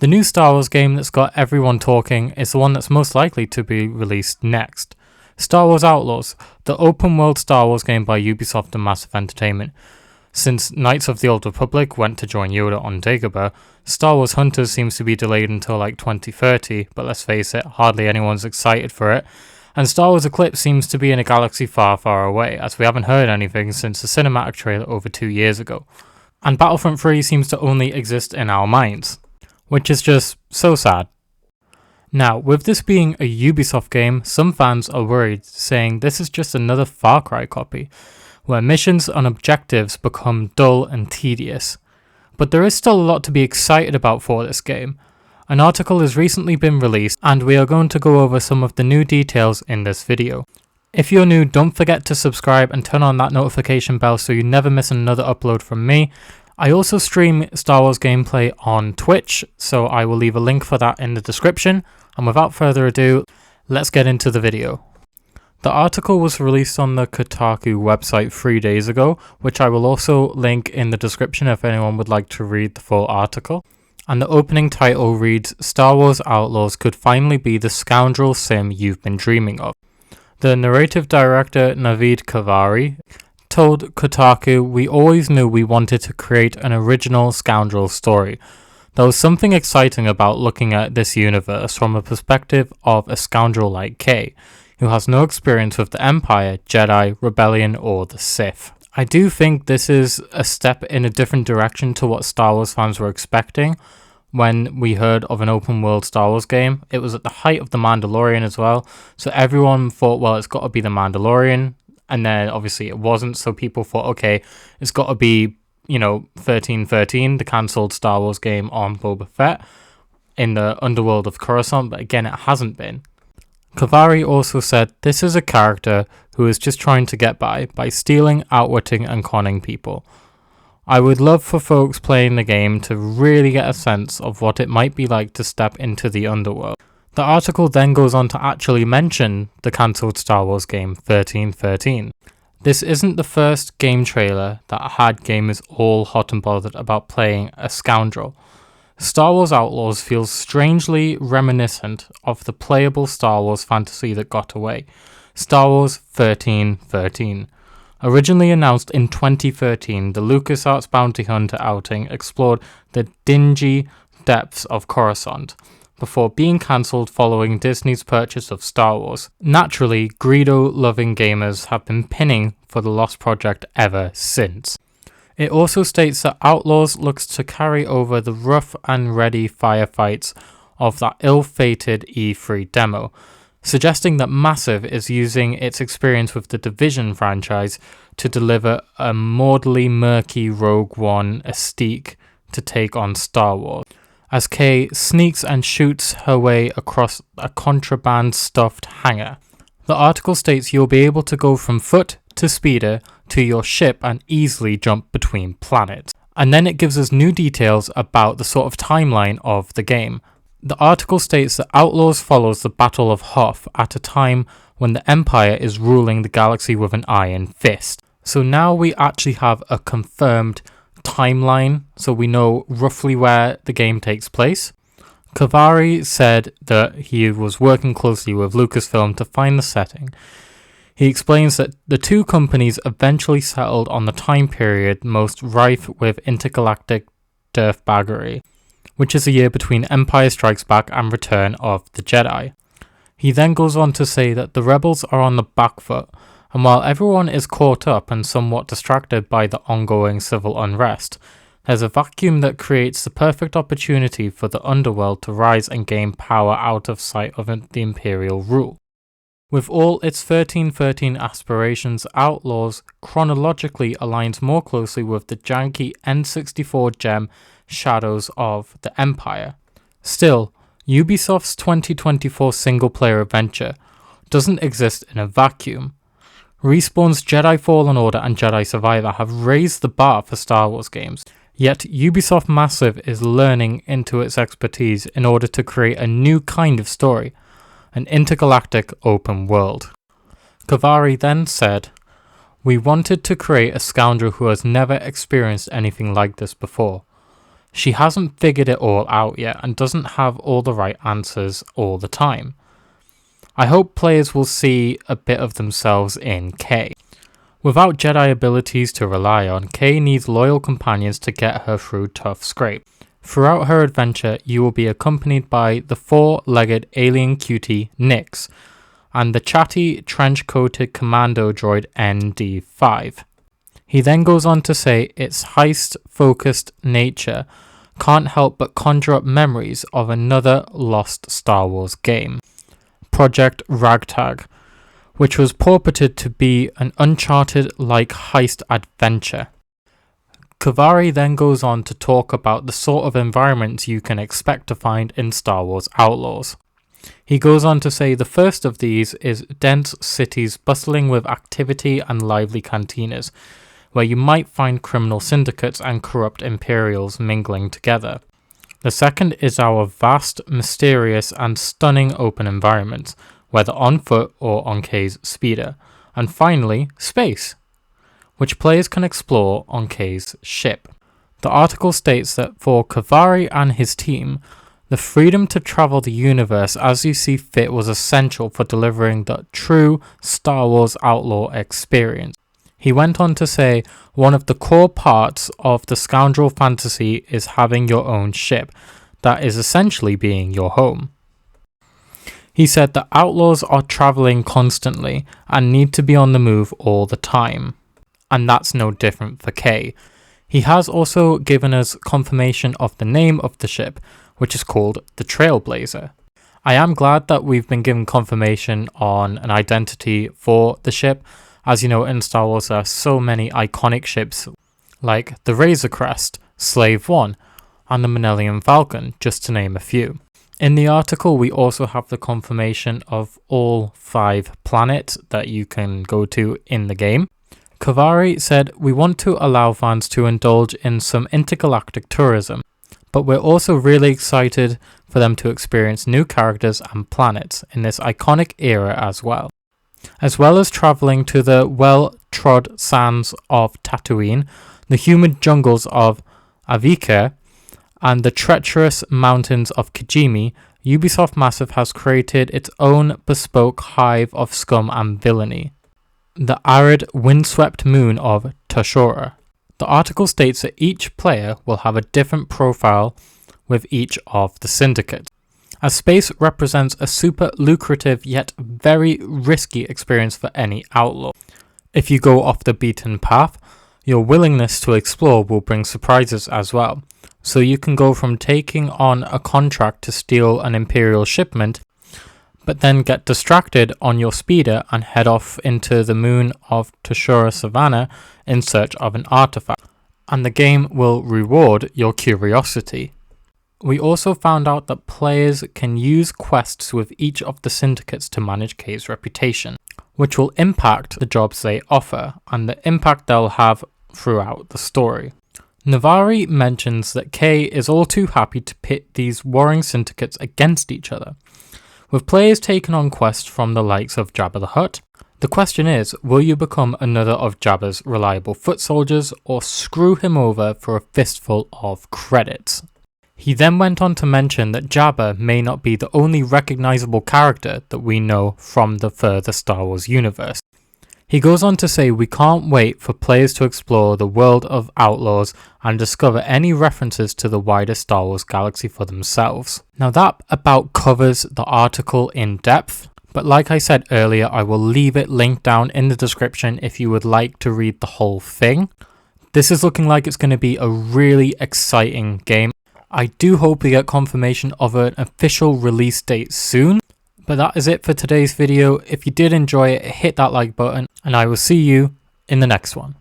The new Star Wars game that's got everyone talking is the one that's most likely to be released next. Star Wars Outlaws, the open world Star Wars game by Ubisoft and Massive Entertainment. Since Knights of the Old Republic went to join Yoda on Dagobah, Star Wars Hunters seems to be delayed until like 2030, but let's face it, hardly anyone's excited for it. And Star Wars Eclipse seems to be in a galaxy far, far away, as we haven't heard anything since the cinematic trailer over 2 years ago. And Battlefront 3 seems to only exist in our minds, which is just so sad. Now, with this being a Ubisoft game, some fans are worried, saying this is just another Far Cry copy, where missions and objectives become dull and tedious. But there is still a lot to be excited about for this game. An article has recently been released, and we are going to go over some of the new details in this video. If you're new, don't forget to subscribe and turn on that notification bell so you never miss another upload from me. I also stream Star Wars gameplay on Twitch, so I will leave a link for that in the description. And without further ado, let's get into the video. The article was released on the Kotaku website 3 days ago, which I will also link in the description if anyone would like to read the full article. And the opening title reads, Star Wars Outlaws could finally be the scoundrel sim you've been dreaming of. The narrative director Navid Kavari told Kotaku, we always knew we wanted to create an original scoundrel story. There was something exciting about looking at this universe from a perspective of a scoundrel like Kay, who has no experience with the Empire, Jedi, Rebellion, or the Sith. I do think this is a step in a different direction to what Star Wars fans were expecting when we heard of an open world Star Wars game. It was at the height of The Mandalorian as well, so everyone thought, well, it's got to be The Mandalorian, and then obviously it wasn't, so people thought, okay, it's got to be, 1313, the cancelled Star Wars game on Boba Fett in the underworld of Coruscant, but again, it hasn't been. Kavari also said, this is a character who is just trying to get by stealing, outwitting, and conning people. I would love for folks playing the game to really get a sense of what it might be like to step into the underworld. The article then goes on to actually mention the cancelled Star Wars game 1313. This isn't the first game trailer that had gamers all hot and bothered about playing a scoundrel. Star Wars Outlaws feels strangely reminiscent of the playable Star Wars fantasy that got away, Star Wars 1313. Originally announced in 2013, the LucasArts Bounty Hunter outing explored the dingy depths of Coruscant, before being cancelled following Disney's purchase of Star Wars. Naturally, Greedo-loving gamers have been pinning for the lost project ever since. It also states that Outlaws looks to carry over the rough and ready firefights of that ill-fated E3 demo, suggesting that Massive is using its experience with the Division franchise to deliver a maudlily murky Rogue One aesthetic to take on Star Wars, as Kay sneaks and shoots her way across a contraband-stuffed hangar. The article states you'll be able to go from foot to speeder to your ship and easily jump between planets. And then it gives us new details about the sort of timeline of the game. The article states that Outlaws follows the Battle of Hoth at a time when the Empire is ruling the galaxy with an iron fist. So now we actually have a confirmed timeline, so we know roughly where the game takes place. Kavari said that he was working closely with Lucasfilm to find the setting. He explains that the two companies eventually settled on the time period most rife with intergalactic dirtbaggery, which is a year between Empire Strikes Back and Return of the Jedi. He then goes on to say that the rebels are on the back foot, and while everyone is caught up and somewhat distracted by the ongoing civil unrest, there's a vacuum that creates the perfect opportunity for the underworld to rise and gain power out of sight of the Imperial rule. With all its 1313 aspirations, Outlaws chronologically aligns more closely with the janky N64 gem Shadows of the Empire. Still, Ubisoft's 2024 single-player adventure doesn't exist in a vacuum. Respawn's Jedi Fallen Order and Jedi Survivor have raised the bar for Star Wars games, yet Ubisoft Massive is learning into its expertise in order to create a new kind of story, an intergalactic open world. Kavari then said, "We wanted to create a scoundrel who has never experienced anything like this before. She hasn't figured it all out yet and doesn't have all the right answers all the time. I hope players will see a bit of themselves in Kay. Without Jedi abilities to rely on, Kay needs loyal companions to get her through tough scrape. Throughout her adventure, you will be accompanied by the four-legged alien cutie Nyx and the chatty, trench-coated commando droid ND5. He then goes on to say its heist-focused nature can't help but conjure up memories of another lost Star Wars game, Project Ragtag, which was purported to be an Uncharted-like heist adventure. Kavari then goes on to talk about the sort of environments you can expect to find in Star Wars Outlaws. He goes on to say the first of these is dense cities bustling with activity and lively cantinas, where you might find criminal syndicates and corrupt Imperials mingling together. The second is our vast, mysterious, and stunning open environments, whether on foot or on Kay's speeder. And finally, space, which players can explore on Kay's ship. The article states that for Kavari and his team, the freedom to travel the universe as you see fit was essential for delivering the true Star Wars Outlaw experience. He went on to say, one of the core parts of the scoundrel fantasy is having your own ship, that is essentially being your home. He said that Outlaws are traveling constantly and need to be on the move all the time. And that's no different for Kay. He has also given us confirmation of the name of the ship, which is called the Trailblazer. I am glad that we've been given confirmation on an identity for the ship. As you know, in Star Wars there are so many iconic ships like the Razor Crest, Slave One, and the Millennium Falcon, just to name a few. In the article we also have the confirmation of all 5 planets that you can go to in the game. Kavari said, we want to allow fans to indulge in some intergalactic tourism, but we're also really excited for them to experience new characters and planets in this iconic era as well as travelling to the well-trod sands of Tatooine, the humid jungles of Avika, and the treacherous mountains of Kijimi. Ubisoft Massive has created its own bespoke hive of scum and villainy, the arid, windswept moon of Tashora. The article states that each player will have a different profile with each of the syndicates, as space represents a super lucrative yet very risky experience for any outlaw. If you go off the beaten path, your willingness to explore will bring surprises as well. So you can go from taking on a contract to steal an Imperial shipment, but then get distracted on your speeder and head off into the moon of Tashora Savannah in search of an artifact, and the game will reward your curiosity. We also found out that players can use quests with each of the syndicates to manage Kay's reputation, which will impact the jobs they offer and the impact they'll have throughout the story. Navari mentions that Kay is all too happy to pit these warring syndicates against each other, with players taking on quests from the likes of Jabba the Hutt. The question is, will you become another of Jabba's reliable foot soldiers or screw him over for a fistful of credits? He then went on to mention that Jabba may not be the only recognizable character that we know from the further Star Wars universe. He goes on to say we can't wait for players to explore the world of Outlaws and discover any references to the wider Star Wars galaxy for themselves. Now that about covers the article in depth, but like I said earlier, I will leave it linked down in the description if you would like to read the whole thing. This is looking like it's going to be a really exciting game. I do hope we get confirmation of an official release date soon. But that is it for today's video. If you did enjoy it, hit that like button, and I will see you in the next one.